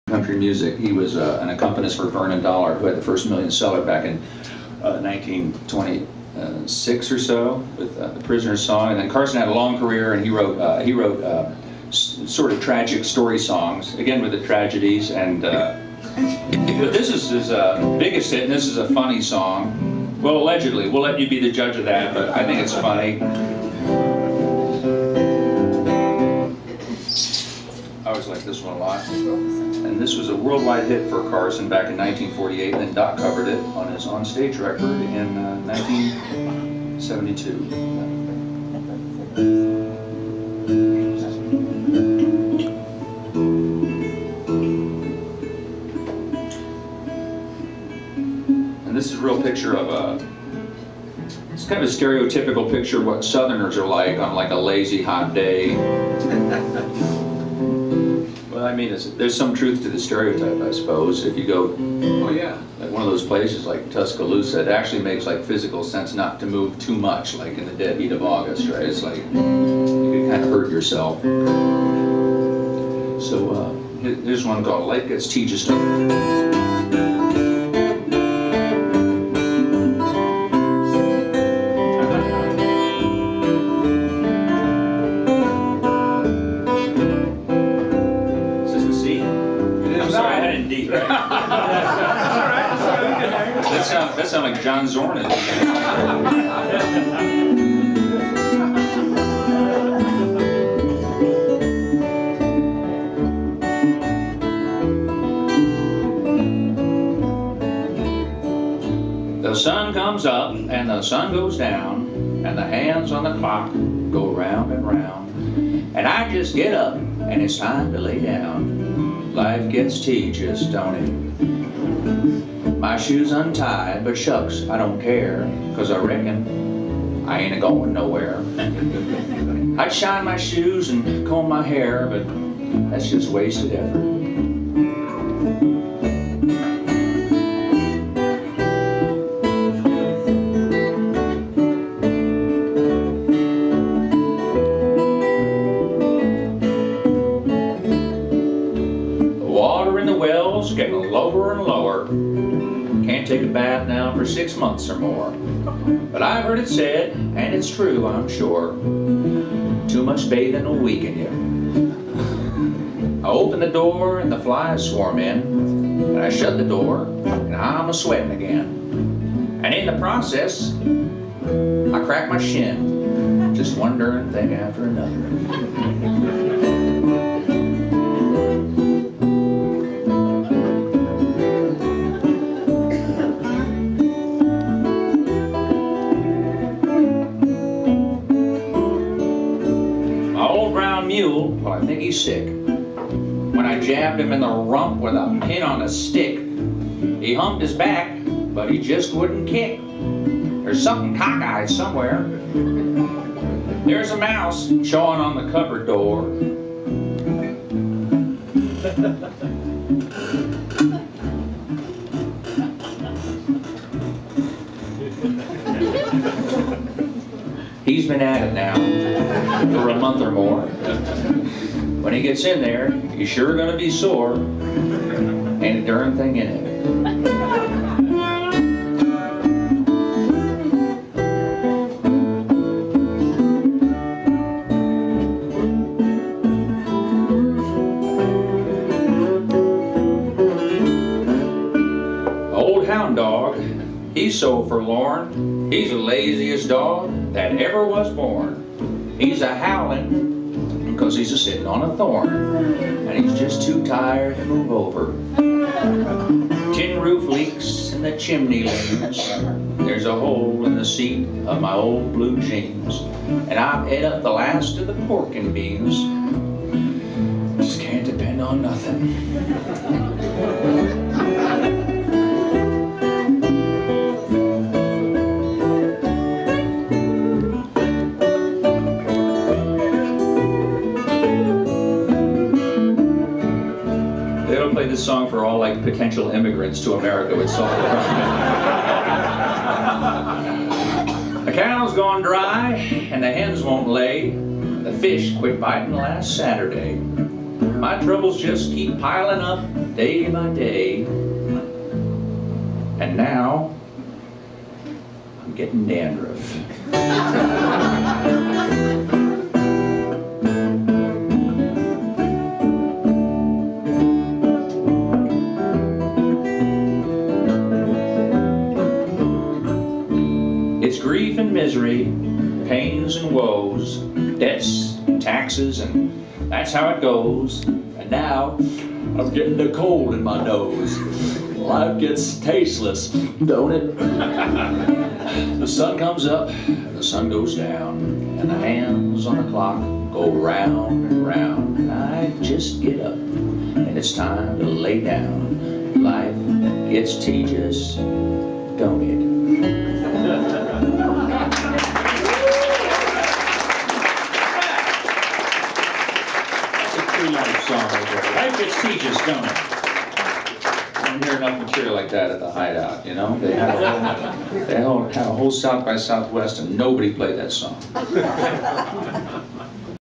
country music. He was an accompanist for Vernon Dollar, who had the first million seller back in 1926 or so with the Prisoner's Song. And then Carson had a long career, and he wrote sort of tragic story songs, again with the tragedies. And but this is his biggest hit, and this is a funny song. Well, allegedly. We'll let you be the judge of that, but I think it's funny. I always like this one a lot. And this was a worldwide hit for Carson back in 1948, and then Doc covered it on his on-stage record in 1972. And this is a real picture of it's kind of a stereotypical picture of what Southerners are like on like a lazy hot day. Well, I mean, there's some truth to the stereotype, I suppose. If you go, oh yeah, like one of those places like Tuscaloosa, it actually makes like physical sense not to move too much, like in the dead heat of August, right? It's like you can kind of hurt yourself. So here's one called Life Gets Teejus. That sounds like John Zorn. The sun comes up and the sun goes down, and the hands on the clock go round and round, and I just get up and it's time to lay down. Life gets tedious, don't it? My shoes untied, but shucks, I don't care, 'cause I reckon I ain't a-going nowhere. I'd shine my shoes and comb my hair, but that's just wasted effort. The water in the well's getting lower and lower. Can't take a bath now for 6 months or more. But I've heard it said, and it's true, I'm sure, too much bathing will weaken you. I open the door and the flies swarm in, and I shut the door and I'm a-sweating again. And in the process, I crack my shin, just one darn thing after another. Mule, well, I think he's sick. When I jabbed him in the rump with a pin on a stick, he humped his back, but he just wouldn't kick. There's something cockeyed somewhere. There's a mouse chawing on the cupboard door. He's been at it now for a month or more. When he gets in there, he's sure gonna be sore. Ain't a darn thing in it. Old hound dog, he's so forlorn. He's the laziest dog that ever was born. He's a howling because he's a-sitting on a thorn, and he's just too tired to move over. Tin roof leaks and the chimney leans. There's a hole in the seat of my old blue jeans, and I've ate up the last of the pork and beans. Just can't depend on nothing. Play this song for all like potential immigrants to America with solve the problem. The cow's gone dry and the hens won't lay. The fish quit biting last Saturday. My troubles just keep piling up day by day, and now I'm getting dandruff. It's grief and misery, pains and woes, debts, taxes, and that's how it goes. And now I'm getting a cold in my nose. Life gets tasteless, don't it? The sun comes up, and the sun goes down, and the hands on the clock go round and round. And I just get up, and it's time to lay down. Life gets Teejus, don't it? Life gets Teejus, don't it? I don't hear enough material like that at the Hideout, you know? They had a whole South by Southwest and nobody played that song.